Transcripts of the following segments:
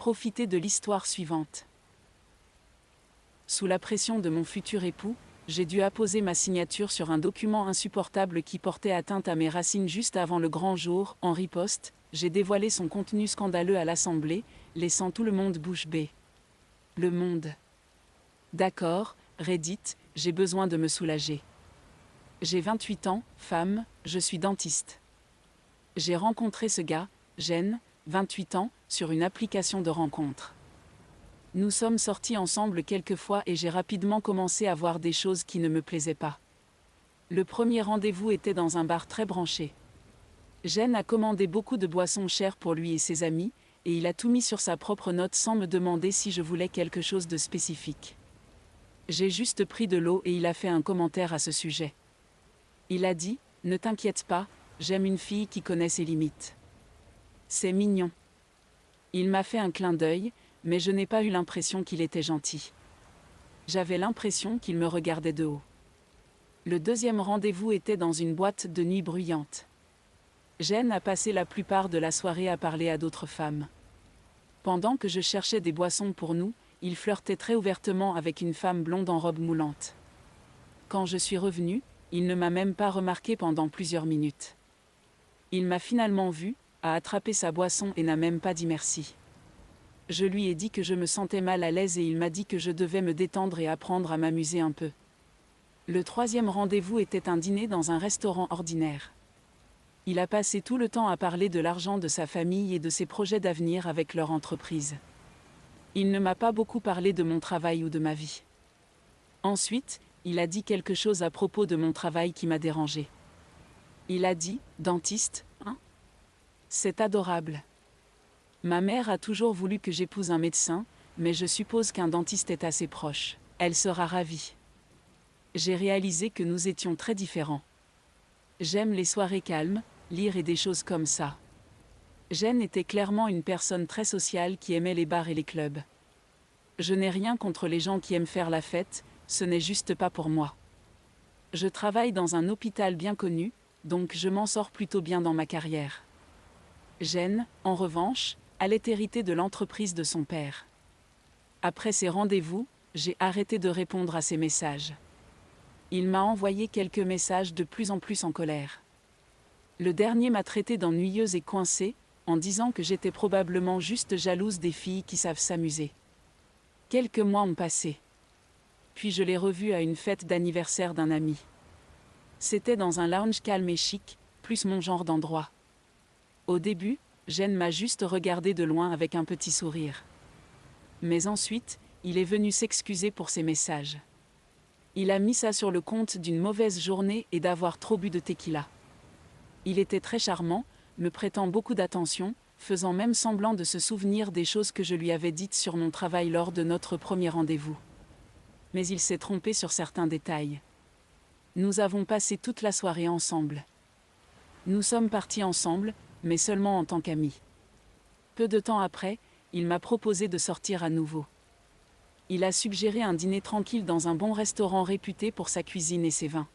Profiter de l'histoire suivante. Sous la pression de mon futur époux, j'ai dû apposer ma signature sur un document insupportable qui portait atteinte à mes racines juste avant le grand jour. En riposte, j'ai dévoilé son contenu scandaleux à l'Assemblée, laissant tout le monde bouche bée. Le monde. D'accord, Reddit, j'ai besoin de me soulager. J'ai 28 ans, femme, je suis dentiste. J'ai rencontré ce gars, Jen, 28 ans, sur une application de rencontre. Nous sommes sortis ensemble quelques fois et j'ai rapidement commencé à voir des choses qui ne me plaisaient pas. Le premier rendez-vous était dans un bar très branché. Jen a commandé beaucoup de boissons chères pour lui et ses amis, et il a tout mis sur sa propre note sans me demander si je voulais quelque chose de spécifique. J'ai juste pris de l'eau et il a fait un commentaire à ce sujet. Il a dit « Ne t'inquiète pas, j'aime une fille qui connaît ses limites. » C'est mignon. Il m'a fait un clin d'œil, mais je n'ai pas eu l'impression qu'il était gentil. J'avais l'impression qu'il me regardait de haut. Le deuxième rendez-vous était dans une boîte de nuit bruyante. Jen a passé la plupart de la soirée à parler à d'autres femmes. Pendant que je cherchais des boissons pour nous, il flirtait très ouvertement avec une femme blonde en robe moulante. Quand je suis revenue, il ne m'a même pas remarqué pendant plusieurs minutes. Il m'a finalement vue, a attrapé sa boisson et n'a même pas dit merci. Je lui ai dit que je me sentais mal à l'aise et il m'a dit que je devais me détendre et apprendre à m'amuser un peu. Le troisième rendez-vous était un dîner dans un restaurant ordinaire. Il a passé tout le temps à parler de l'argent de sa famille et de ses projets d'avenir avec leur entreprise. Il ne m'a pas beaucoup parlé de mon travail ou de ma vie. Ensuite, il a dit quelque chose à propos de mon travail qui m'a dérangé. Il a dit « Dentiste, hein ? C'est adorable. Ma mère a toujours voulu que j'épouse un médecin, mais je suppose qu'un dentiste est assez proche. Elle sera ravie. » J'ai réalisé que nous étions très différents. J'aime les soirées calmes, lire et des choses comme ça. Jen était clairement une personne très sociale qui aimait les bars et les clubs. Je n'ai rien contre les gens qui aiment faire la fête, ce n'est juste pas pour moi. Je travaille dans un hôpital bien connu, donc je m'en sors plutôt bien dans ma carrière. Jen, en revanche, allait hériter de l'entreprise de son père. Après ces rendez-vous, j'ai arrêté de répondre à ses messages. Il m'a envoyé quelques messages de plus en plus en colère. Le dernier m'a traité d'ennuyeuse et coincée, en disant que j'étais probablement juste jalouse des filles qui savent s'amuser. Quelques mois ont passé. Puis je l'ai revu à une fête d'anniversaire d'un ami. C'était dans un lounge calme et chic, plus mon genre d'endroit. Au début, Jen m'a juste regardé de loin avec un petit sourire. Mais ensuite, il est venu s'excuser pour ses messages. Il a mis ça sur le compte d'une mauvaise journée et d'avoir trop bu de tequila. Il était très charmant, me prêtant beaucoup d'attention, faisant même semblant de se souvenir des choses que je lui avais dites sur mon travail lors de notre premier rendez-vous. Mais il s'est trompé sur certains détails. Nous avons passé toute la soirée ensemble. Nous sommes partis ensemble, mais seulement en tant qu'amis. Peu de temps après, il m'a proposé de sortir à nouveau. Il a suggéré un dîner tranquille dans un bon restaurant réputé pour sa cuisine et ses vins.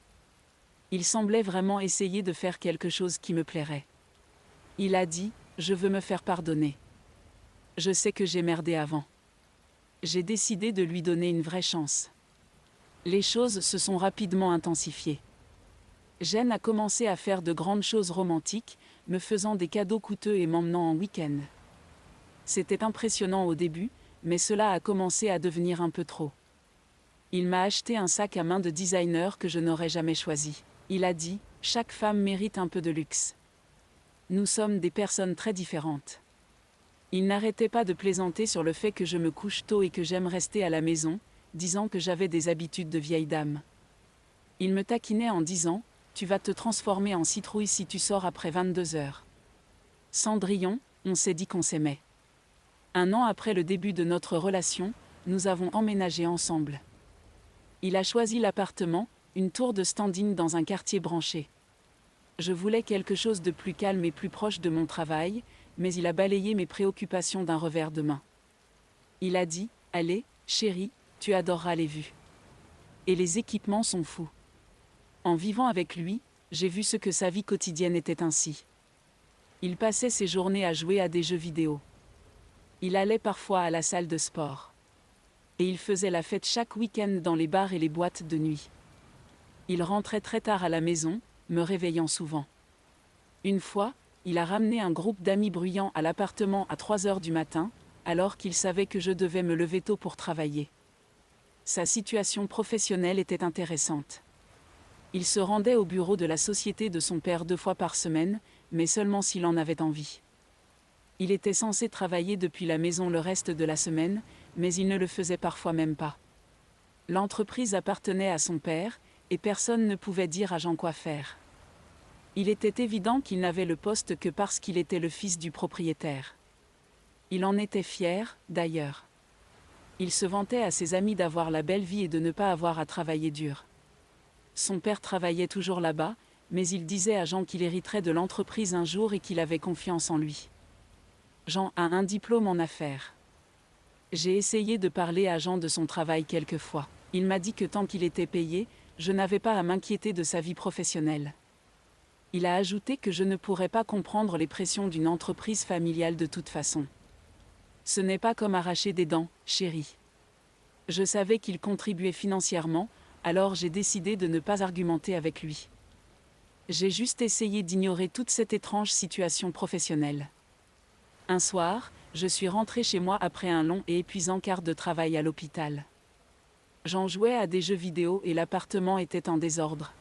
Il semblait vraiment essayer de faire quelque chose qui me plairait. Il a dit « Je veux me faire pardonner. Je sais que j'ai merdé avant. » J'ai décidé de lui donner une vraie chance. Les choses se sont rapidement intensifiées. Jen a commencé à faire de grandes choses romantiques, me faisant des cadeaux coûteux et m'emmenant en week-end. C'était impressionnant au début, mais cela a commencé à devenir un peu trop. Il m'a acheté un sac à main de designer que je n'aurais jamais choisi. Il a dit « Chaque femme mérite un peu de luxe. » Nous sommes des personnes très différentes. Il n'arrêtait pas de plaisanter sur le fait que je me couche tôt et que j'aime rester à la maison, disant que j'avais des habitudes de vieille dame. Il me taquinait en disant « Tu vas te transformer en citrouille si tu sors après 22 heures. » Cendrillon, on s'est dit qu'on s'aimait. 1 an après le début de notre relation, nous avons emménagé ensemble. Il a choisi l'appartement, une tour de standing dans un quartier branché. Je voulais quelque chose de plus calme et plus proche de mon travail, mais il a balayé mes préoccupations d'un revers de main. Il a dit « Allez, chérie, tu adoreras les vues. Et les équipements sont fous. » En vivant avec lui, j'ai vu ce que sa vie quotidienne était ainsi. Il passait ses journées à jouer à des jeux vidéo. Il allait parfois à la salle de sport. Et il faisait la fête chaque week-end dans les bars et les boîtes de nuit. Il rentrait très tard à la maison, me réveillant souvent. Une fois, il a ramené un groupe d'amis bruyants à l'appartement à 3 heures du matin, alors qu'il savait que je devais me lever tôt pour travailler. Sa situation professionnelle était intéressante. Il se rendait au bureau de la société de son père 2 fois par semaine, mais seulement s'il en avait envie. Il était censé travailler depuis la maison le reste de la semaine, mais il ne le faisait parfois même pas. L'entreprise appartenait à son père, et personne ne pouvait dire à Jean quoi faire. Il était évident qu'il n'avait le poste que parce qu'il était le fils du propriétaire. Il en était fier, d'ailleurs. Il se vantait à ses amis d'avoir la belle vie et de ne pas avoir à travailler dur. Son père travaillait toujours là-bas, mais il disait à Jean qu'il hériterait de l'entreprise un jour et qu'il avait confiance en lui. Jean a un diplôme en affaires. J'ai essayé de parler à Jean de son travail quelquefois. Il m'a dit que tant qu'il était payé, je n'avais pas à m'inquiéter de sa vie professionnelle. Il a ajouté que je ne pourrais pas comprendre les pressions d'une entreprise familiale de toute façon. Ce n'est pas comme arracher des dents, chérie. Je savais qu'il contribuait financièrement, alors j'ai décidé de ne pas argumenter avec lui. J'ai juste essayé d'ignorer toute cette étrange situation professionnelle. Un soir, je suis rentrée chez moi après un long et épuisant quart de travail à l'hôpital. Jean jouait à des jeux vidéo et l'appartement était en désordre.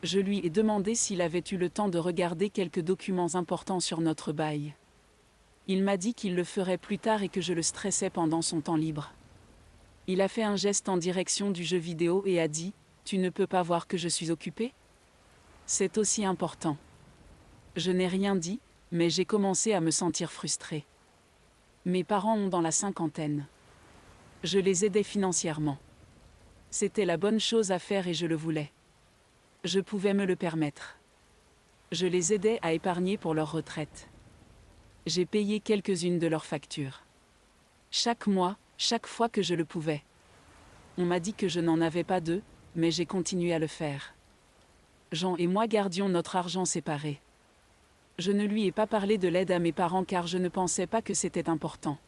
Je lui ai demandé s'il avait eu le temps de regarder quelques documents importants sur notre bail. Il m'a dit qu'il le ferait plus tard et que je le stressais pendant son temps libre. Il a fait un geste en direction du jeu vidéo et a dit « Tu ne peux pas voir que je suis occupé ?» C'est aussi important. Je n'ai rien dit, mais j'ai commencé à me sentir frustrée. Mes parents ont dans la cinquantaine. Je les aidais financièrement. C'était la bonne chose à faire et je le voulais. Je pouvais me le permettre. Je les aidais à épargner pour leur retraite. J'ai payé quelques-unes de leurs factures. Chaque mois, chaque fois que je le pouvais. On m'a dit que je n'en avais pas deux, mais j'ai continué à le faire. Jean et moi gardions notre argent séparé. Je ne lui ai pas parlé de l'aide à mes parents car je ne pensais pas que c'était important.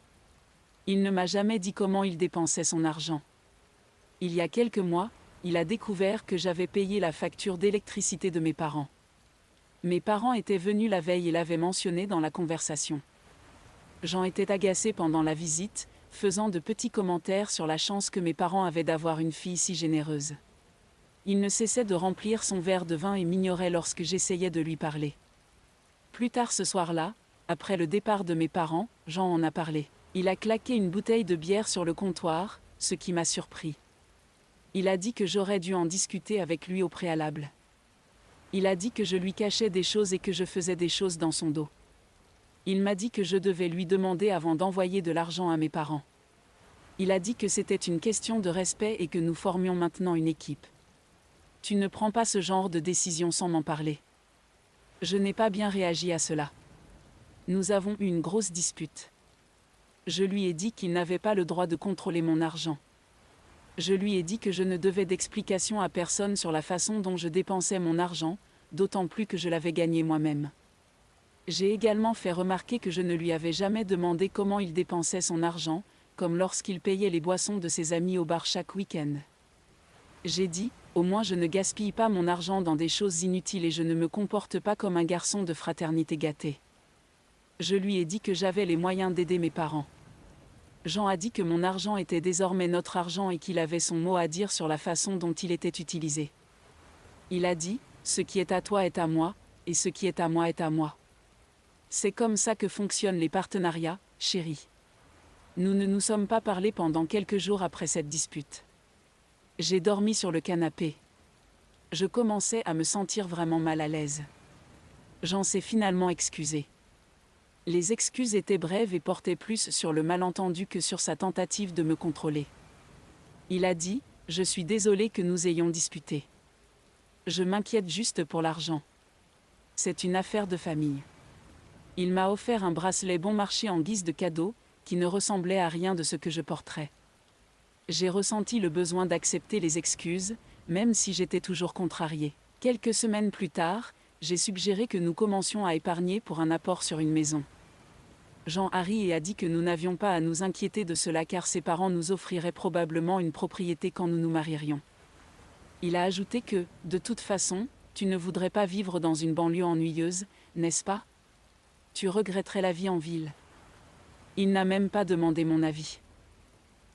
Il ne m'a jamais dit comment il dépensait son argent. Il y a quelques mois, il a découvert que j'avais payé la facture d'électricité de mes parents. Mes parents étaient venus la veille et l'avaient mentionné dans la conversation. Jean était agacé pendant la visite, faisant de petits commentaires sur la chance que mes parents avaient d'avoir une fille si généreuse. Il ne cessait de remplir son verre de vin et m'ignorait lorsque j'essayais de lui parler. Plus tard ce soir-là, après le départ de mes parents, Jean en a parlé. Il a claqué une bouteille de bière sur le comptoir, ce qui m'a surpris. Il a dit que j'aurais dû en discuter avec lui au préalable. Il a dit que je lui cachais des choses et que je faisais des choses dans son dos. Il m'a dit que je devais lui demander avant d'envoyer de l'argent à mes parents. Il a dit que c'était une question de respect et que nous formions maintenant une équipe. Tu ne prends pas ce genre de décision sans m'en parler. Je n'ai pas bien réagi à cela. Nous avons eu une grosse dispute. Je lui ai dit qu'il n'avait pas le droit de contrôler mon argent. Je lui ai dit que je ne devais d'explication à personne sur la façon dont je dépensais mon argent, d'autant plus que je l'avais gagné moi-même. J'ai également fait remarquer que je ne lui avais jamais demandé comment il dépensait son argent, comme lorsqu'il payait les boissons de ses amis au bar chaque week-end. J'ai dit, au moins je ne gaspille pas mon argent dans des choses inutiles et je ne me comporte pas comme un garçon de fraternité gâté. Je lui ai dit que j'avais les moyens d'aider mes parents. Jean a dit que mon argent était désormais notre argent et qu'il avait son mot à dire sur la façon dont il était utilisé. Il a dit, ce qui est à toi est à moi, et ce qui est à moi est à moi. C'est comme ça que fonctionnent les partenariats, chérie. Nous ne nous sommes pas parlé pendant quelques jours après cette dispute. J'ai dormi sur le canapé. Je commençais à me sentir vraiment mal à l'aise. Jean s'est finalement excusé. Les excuses étaient brèves et portaient plus sur le malentendu que sur sa tentative de me contrôler. Il a dit, « Je suis désolé que nous ayons disputé. Je m'inquiète juste pour l'argent. C'est une affaire de famille. » Il m'a offert un bracelet bon marché en guise de cadeau, qui ne ressemblait à rien de ce que je porterais. J'ai ressenti le besoin d'accepter les excuses, même si j'étais toujours contrariée. Quelques semaines plus tard, j'ai suggéré que nous commencions à épargner pour un apport sur une maison. Jean a ri et a dit que nous n'avions pas à nous inquiéter de cela car ses parents nous offriraient probablement une propriété quand nous nous marierions. Il a ajouté que, de toute façon, tu ne voudrais pas vivre dans une banlieue ennuyeuse, n'est-ce pas? Tu regretterais la vie en ville. Il n'a même pas demandé mon avis.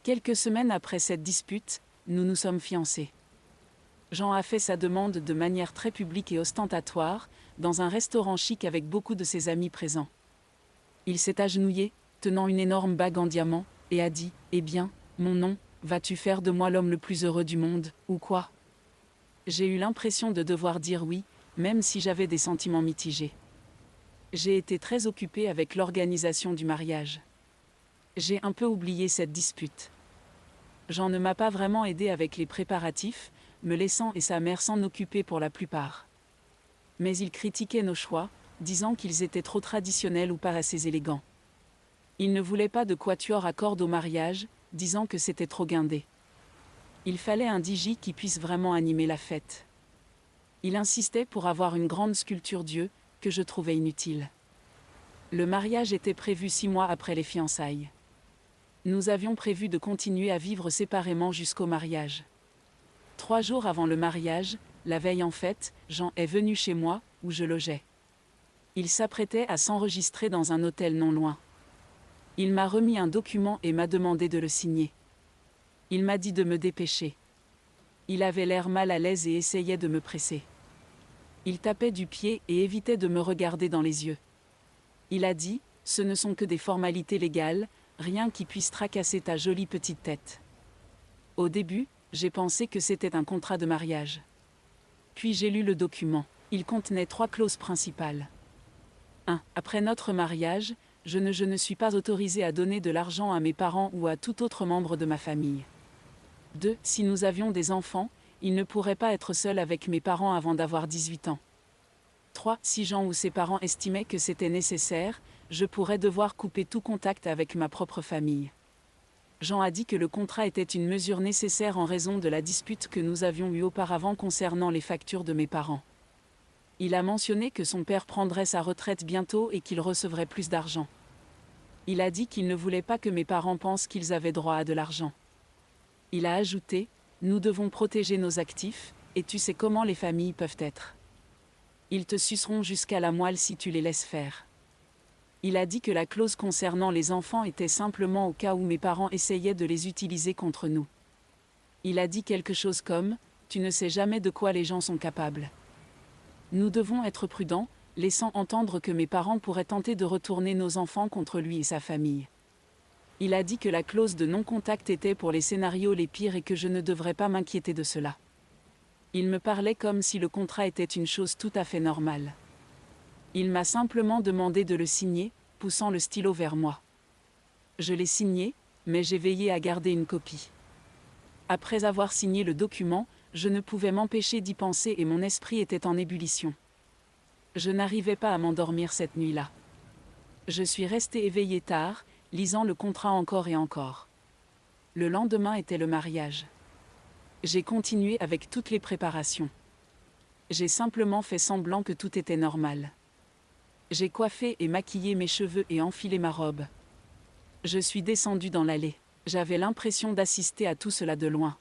Quelques semaines après cette dispute, nous nous sommes fiancés. Jean a fait sa demande de manière très publique et ostentatoire, dans un restaurant chic avec beaucoup de ses amis présents. Il s'est agenouillé, tenant une énorme bague en diamant, et a dit « Eh bien, mon nom, vas-tu faire de moi l'homme le plus heureux du monde, ou quoi ?» J'ai eu l'impression de devoir dire oui, même si j'avais des sentiments mitigés. J'ai été très occupée avec l'organisation du mariage. J'ai un peu oublié cette dispute. Jean ne m'a pas vraiment aidé avec les préparatifs, me laissant et sa mère s'en occuper pour la plupart. Mais il critiquait nos choix, disant qu'ils étaient trop traditionnels ou pas assez élégants. Il ne voulait pas de quatuor à cordes au mariage, disant que c'était trop guindé. Il fallait un DJ qui puisse vraiment animer la fête. Il insistait pour avoir une grande sculpture Dieu, que je trouvais inutile. Le mariage était prévu 6 mois après les fiançailles. Nous avions prévu de continuer à vivre séparément jusqu'au mariage. 3 jours avant le mariage, la veille en fait, Jean est venu chez moi, où je logeais. Il s'apprêtait à s'enregistrer dans un hôtel non loin. Il m'a remis un document et m'a demandé de le signer. Il m'a dit de me dépêcher. Il avait l'air mal à l'aise et essayait de me presser. Il tapait du pied et évitait de me regarder dans les yeux. Il a dit, ce ne sont que des formalités légales, rien qui puisse tracasser ta jolie petite tête. Au début, j'ai pensé que c'était un contrat de mariage. Puis j'ai lu le document. Il contenait 3 clauses principales. 1. Après notre mariage, je ne suis pas autorisé à donner de l'argent à mes parents ou à tout autre membre de ma famille. 2. Si nous avions des enfants, ils ne pourraient pas être seuls avec mes parents avant d'avoir 18 ans. 3. Si Jean ou ses parents estimaient que c'était nécessaire, je pourrais devoir couper tout contact avec ma propre famille. Jean a dit que le contrat était une mesure nécessaire en raison de la dispute que nous avions eue auparavant concernant les factures de mes parents. Il a mentionné que son père prendrait sa retraite bientôt et qu'il recevrait plus d'argent. Il a dit qu'il ne voulait pas que mes parents pensent qu'ils avaient droit à de l'argent. Il a ajouté, « Nous devons protéger nos actifs, et tu sais comment les familles peuvent être. Ils te suceront jusqu'à la moelle si tu les laisses faire. » Il a dit que la clause concernant les enfants était simplement au cas où mes parents essayaient de les utiliser contre nous. Il a dit quelque chose comme « Tu ne sais jamais de quoi les gens sont capables. » Nous devons être prudents, laissant entendre que mes parents pourraient tenter de retourner nos enfants contre lui et sa famille. Il a dit que la clause de non-contact était pour les scénarios les pires et que je ne devrais pas m'inquiéter de cela. Il me parlait comme si le contrat était une chose tout à fait normale. Il m'a simplement demandé de le signer, poussant le stylo vers moi. Je l'ai signé, mais j'ai veillé à garder une copie. Après avoir signé le document, je ne pouvais m'empêcher d'y penser et mon esprit était en ébullition. Je n'arrivais pas à m'endormir cette nuit-là. Je suis resté éveillé tard, lisant le contrat encore et encore. Le lendemain était le mariage. J'ai continué avec toutes les préparations. J'ai simplement fait semblant que tout était normal. J'ai coiffé et maquillé mes cheveux et enfilé ma robe. Je suis descendu dans l'allée. J'avais l'impression d'assister à tout cela de loin.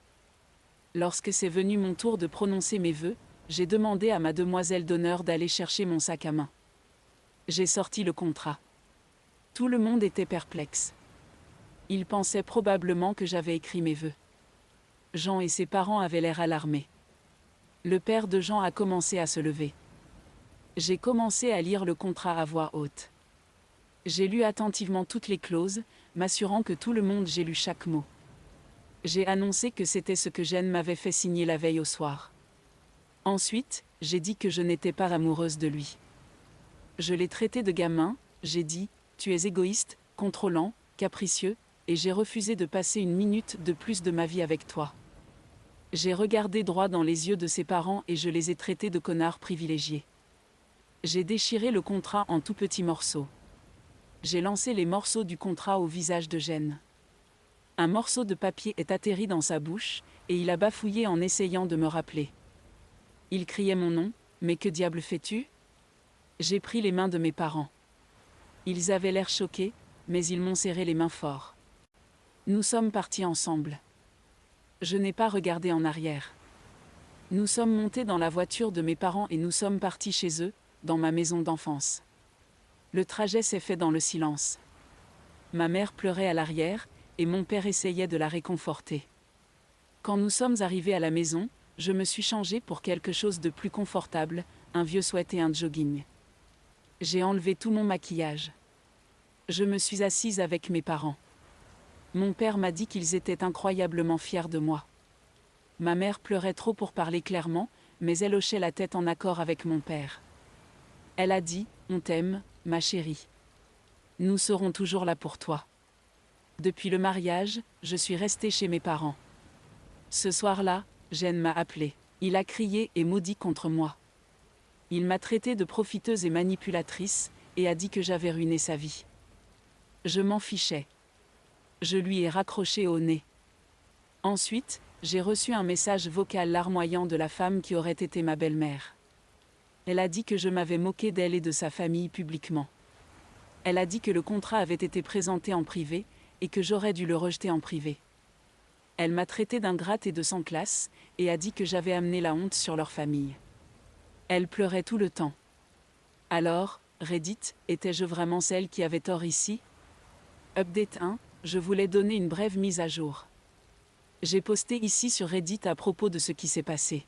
Lorsque c'est venu mon tour de prononcer mes vœux, j'ai demandé à ma demoiselle d'honneur d'aller chercher mon sac à main. J'ai sorti le contrat. Tout le monde était perplexe. Ils pensaient probablement que j'avais écrit mes vœux. Jean et ses parents avaient l'air alarmés. Le père de Jean a commencé à se lever. J'ai commencé à lire le contrat à voix haute. J'ai lu attentivement toutes les clauses, m'assurant que tout le monde j'ai lu chaque mot. J'ai annoncé que c'était ce que Jeanne m'avait fait signer la veille au soir. Ensuite, j'ai dit que je n'étais pas amoureuse de lui. Je l'ai traité de gamin, j'ai dit, tu es égoïste, contrôlant, capricieux, et j'ai refusé de passer une minute de plus de ma vie avec toi. J'ai regardé droit dans les yeux de ses parents et je les ai traités de connards privilégiés. J'ai déchiré le contrat en tout petits morceaux. J'ai lancé les morceaux du contrat au visage de Jeanne. Un morceau de papier est atterri dans sa bouche, et il a bafouillé en essayant de me rappeler. Il criait mon nom, mais que diable fais-tu ? J'ai pris les mains de mes parents. Ils avaient l'air choqués, mais ils m'ont serré les mains fort. Nous sommes partis ensemble. Je n'ai pas regardé en arrière. Nous sommes montés dans la voiture de mes parents et nous sommes partis chez eux, dans ma maison d'enfance. Le trajet s'est fait dans le silence. Ma mère pleurait à l'arrière, et mon père essayait de la réconforter. Quand nous sommes arrivés à la maison, je me suis changée pour quelque chose de plus confortable, un vieux sweat et un jogging. J'ai enlevé tout mon maquillage. Je me suis assise avec mes parents. Mon père m'a dit qu'ils étaient incroyablement fiers de moi. Ma mère pleurait trop pour parler clairement, mais elle hochait la tête en accord avec mon père. Elle a dit « On t'aime, ma chérie. Nous serons toujours là pour toi. » Depuis le mariage, je suis restée chez mes parents. Ce soir-là, Jen m'a appelée. Il a crié et maudit contre moi. Il m'a traitée de profiteuse et manipulatrice, et a dit que j'avais ruiné sa vie. Je m'en fichais. Je lui ai raccroché au nez. Ensuite, j'ai reçu un message vocal larmoyant de la femme qui aurait été ma belle-mère. Elle a dit que je m'avais moqué d'elle et de sa famille publiquement. Elle a dit que le contrat avait été présenté en privé, et que j'aurais dû le rejeter en privé. Elle m'a traité d'ingrate et de sans classe, et a dit que j'avais amené la honte sur leur famille. Elle pleurait tout le temps. Alors, Reddit, étais-je vraiment celle qui avait tort ici? Update 1, je voulais donner une brève mise à jour. J'ai posté ici sur Reddit à propos de ce qui s'est passé.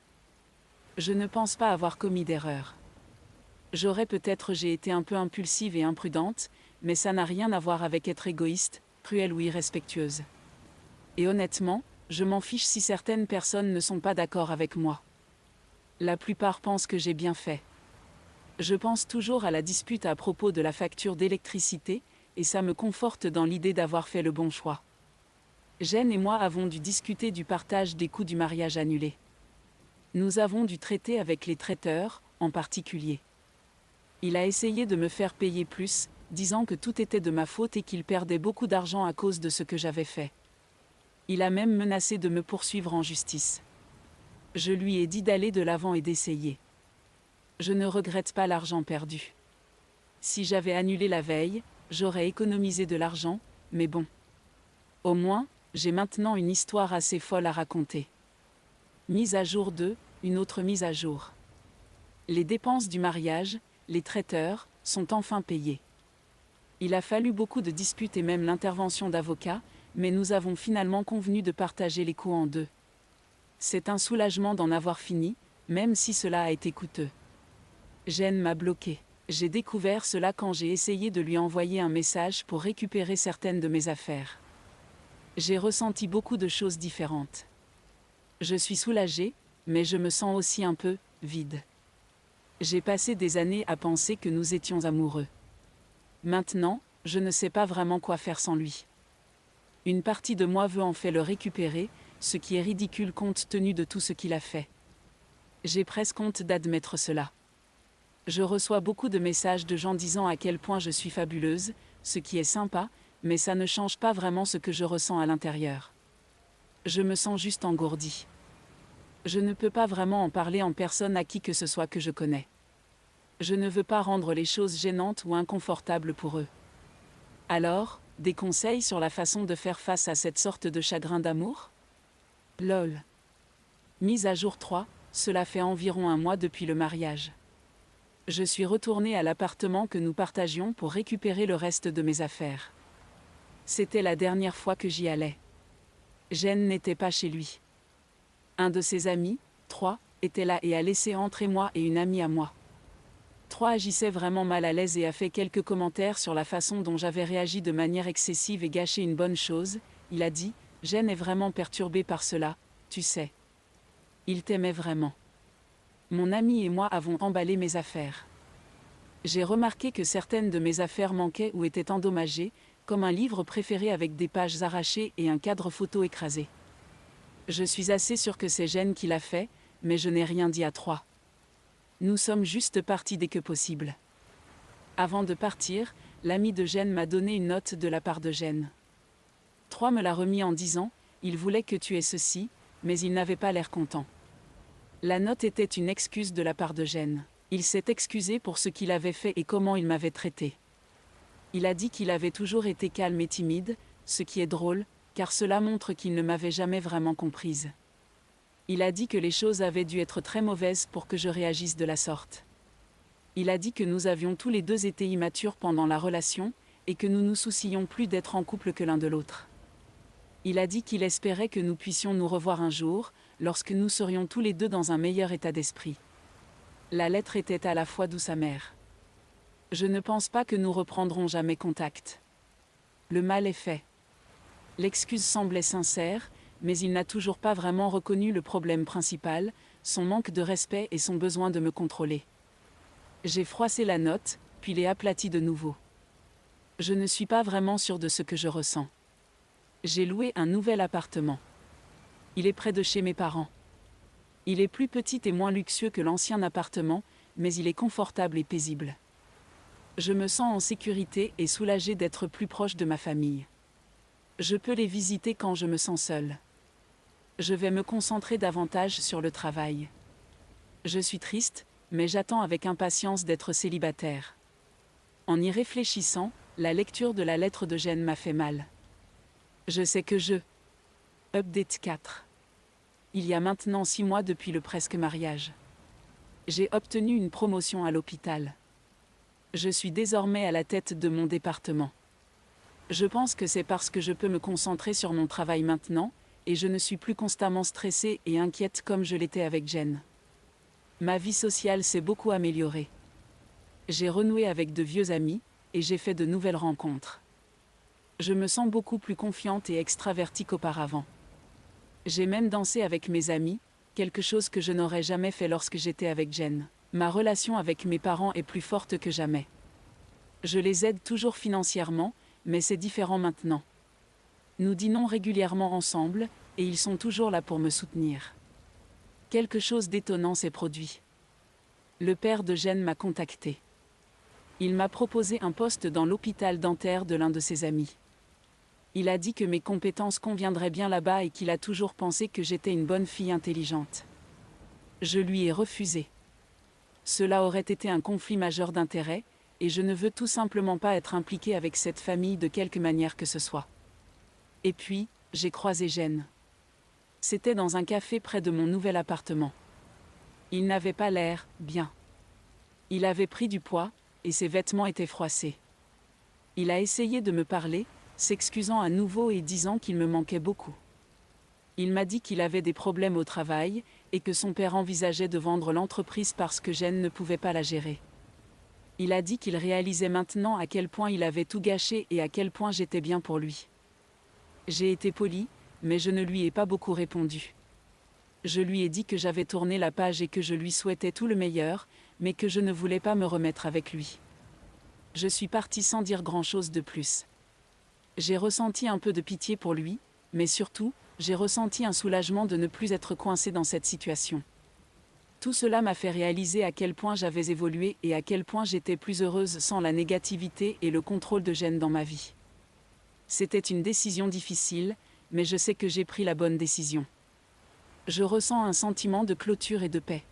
Je ne pense pas avoir commis d'erreur. J'ai été un peu impulsive et imprudente, mais ça n'a rien à voir avec être égoïste, cruelle ou irrespectueuse. Et honnêtement, je m'en fiche si certaines personnes ne sont pas d'accord avec moi. La plupart pensent que j'ai bien fait. Je pense toujours à la dispute à propos de la facture d'électricité, et ça me conforte dans l'idée d'avoir fait le bon choix. Jen et moi avons dû discuter du partage des coûts du mariage annulé. Nous avons dû traiter avec les traiteurs, en particulier. Il a essayé de me faire payer plus, disant que tout était de ma faute et qu'il perdait beaucoup d'argent à cause de ce que j'avais fait. Il a même menacé de me poursuivre en justice. Je lui ai dit d'aller de l'avant et d'essayer. Je ne regrette pas l'argent perdu. Si j'avais annulé la veille, j'aurais économisé de l'argent, mais bon. Au moins, j'ai maintenant une histoire assez folle à raconter. Mise à jour 2, une autre mise à jour. Les dépenses du mariage, les traiteurs, sont enfin payés. Il a fallu beaucoup de disputes et même l'intervention d'avocats, mais nous avons finalement convenu de partager les coûts en deux. C'est un soulagement d'en avoir fini, même si cela a été coûteux. Jen m'a bloqué. J'ai découvert cela quand j'ai essayé de lui envoyer un message pour récupérer certaines de mes affaires. J'ai ressenti beaucoup de choses différentes. Je suis soulagée, mais je me sens aussi un peu vide. J'ai passé des années à penser que nous étions amoureux. Maintenant, je ne sais pas vraiment quoi faire sans lui. Une partie de moi veut en fait le récupérer, ce qui est ridicule compte tenu de tout ce qu'il a fait. J'ai presque honte d'admettre cela. Je reçois beaucoup de messages de gens disant à quel point je suis fabuleuse, ce qui est sympa, mais ça ne change pas vraiment ce que je ressens à l'intérieur. Je me sens juste engourdie. Je ne peux pas vraiment en parler en personne à qui que ce soit que je connais. Je ne veux pas rendre les choses gênantes ou inconfortables pour eux. Alors, des conseils sur la façon de faire face à cette sorte de chagrin d'amour? LOL. Mise à jour 3, cela fait environ un mois depuis le mariage. Je suis retournée à l'appartement que nous partagions pour récupérer le reste de mes affaires. C'était la dernière fois que j'y allais. Jen n'était pas chez lui. Un de ses amis, 3, était là et a laissé entrer moi et une amie à moi. 3 agissait vraiment mal à l'aise et a fait quelques commentaires sur la façon dont j'avais réagi de manière excessive et gâché une bonne chose. Il a dit « Jen est vraiment perturbée par cela, tu sais. Il t'aimait vraiment. » Mon ami et moi avons emballé mes affaires. J'ai remarqué que certaines de mes affaires manquaient ou étaient endommagées, comme un livre préféré avec des pages arrachées et un cadre photo écrasé. Je suis assez sûre que c'est Jen qui l'a fait, mais je n'ai rien dit à 3. Nous sommes juste partis dès que possible. Avant de partir, l'ami de Jen m'a donné une note de la part de Jen. 3 me l'a remis en disant « Il voulait que tu aies ceci », mais il n'avait pas l'air content. La note était une excuse de la part de Jen. Il s'est excusé pour ce qu'il avait fait et comment il m'avait traité. Il a dit qu'il avait toujours été calme et timide, ce qui est drôle, car cela montre qu'il ne m'avait jamais vraiment comprise. Il a dit que les choses avaient dû être très mauvaises pour que je réagisse de la sorte. Il a dit que nous avions tous les deux été immatures pendant la relation, et que nous nous soucions plus d'être en couple que l'un de l'autre. Il a dit qu'il espérait que nous puissions nous revoir un jour, lorsque nous serions tous les deux dans un meilleur état d'esprit. La lettre était à la fois douce amère. Je ne pense pas que nous reprendrons jamais contact. Le mal est fait. L'excuse semblait sincère, mais il n'a toujours pas vraiment reconnu le problème principal, son manque de respect et son besoin de me contrôler. J'ai froissé la note, puis l'ai aplatie de nouveau. Je ne suis pas vraiment sûre de ce que je ressens. J'ai loué un nouvel appartement. Il est près de chez mes parents. Il est plus petit et moins luxueux que l'ancien appartement, mais il est confortable et paisible. Je me sens en sécurité et soulagée d'être plus proche de ma famille. Je peux les visiter quand je me sens seule. Je vais me concentrer davantage sur le travail. Je suis triste, mais j'attends avec impatience d'être célibataire. En y réfléchissant, la lecture de la lettre de Jen m'a fait mal. Je sais que Update 4. Il y a maintenant 6 mois depuis le presque mariage. J'ai obtenu une promotion à l'hôpital. Je suis désormais à la tête de mon département. Je pense que c'est parce que je peux me concentrer sur mon travail maintenant, et je ne suis plus constamment stressée et inquiète comme je l'étais avec Jen. Ma vie sociale s'est beaucoup améliorée. J'ai renoué avec de vieux amis, et j'ai fait de nouvelles rencontres. Je me sens beaucoup plus confiante et extravertie qu'auparavant. J'ai même dansé avec mes amis, quelque chose que je n'aurais jamais fait lorsque j'étais avec Jen. Ma relation avec mes parents est plus forte que jamais. Je les aide toujours financièrement, mais c'est différent maintenant. Nous dînons régulièrement ensemble, et ils sont toujours là pour me soutenir. Quelque chose d'étonnant s'est produit. Le père de Jen m'a contacté. Il m'a proposé un poste dans l'hôpital dentaire de l'un de ses amis. Il a dit que mes compétences conviendraient bien là-bas et qu'il a toujours pensé que j'étais une bonne fille intelligente. Je lui ai refusé. Cela aurait été un conflit majeur d'intérêts, et je ne veux tout simplement pas être impliquée avec cette famille de quelque manière que ce soit. Et puis, j'ai croisé Jen. C'était dans un café près de mon nouvel appartement. Il n'avait pas l'air bien. Il avait pris du poids, et ses vêtements étaient froissés. Il a essayé de me parler, s'excusant à nouveau et disant qu'il me manquait beaucoup. Il m'a dit qu'il avait des problèmes au travail, et que son père envisageait de vendre l'entreprise parce que Jen ne pouvait pas la gérer. Il a dit qu'il réalisait maintenant à quel point il avait tout gâché et à quel point j'étais bien pour lui. J'ai été polie, mais je ne lui ai pas beaucoup répondu. Je lui ai dit que j'avais tourné la page et que je lui souhaitais tout le meilleur, mais que je ne voulais pas me remettre avec lui. Je suis partie sans dire grand-chose de plus. J'ai ressenti un peu de pitié pour lui, mais surtout, j'ai ressenti un soulagement de ne plus être coincée dans cette situation. Tout cela m'a fait réaliser à quel point j'avais évolué et à quel point j'étais plus heureuse sans la négativité et le contrôle de Jen dans ma vie. C'était une décision difficile, mais je sais que j'ai pris la bonne décision. Je ressens un sentiment de clôture et de paix.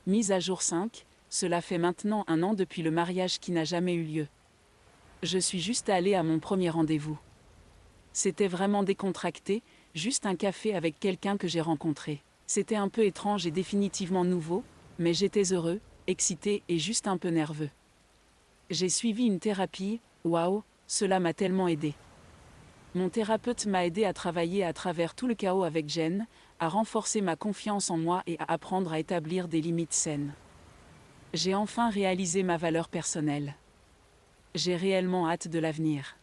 Mise à jour 5, cela fait maintenant 1 an depuis le mariage qui n'a jamais eu lieu. Je suis juste allée à mon premier rendez-vous. C'était vraiment décontracté, juste un café avec quelqu'un que j'ai rencontré. C'était un peu étrange et définitivement nouveau, mais j'étais heureux, excité et juste un peu nerveux. J'ai suivi une thérapie, waouh, cela m'a tellement aidé. Mon thérapeute m'a aidé à travailler à travers tout le chaos avec Jen, à renforcer ma confiance en moi et à apprendre à établir des limites saines. J'ai enfin réalisé ma valeur personnelle. J'ai réellement hâte de l'avenir.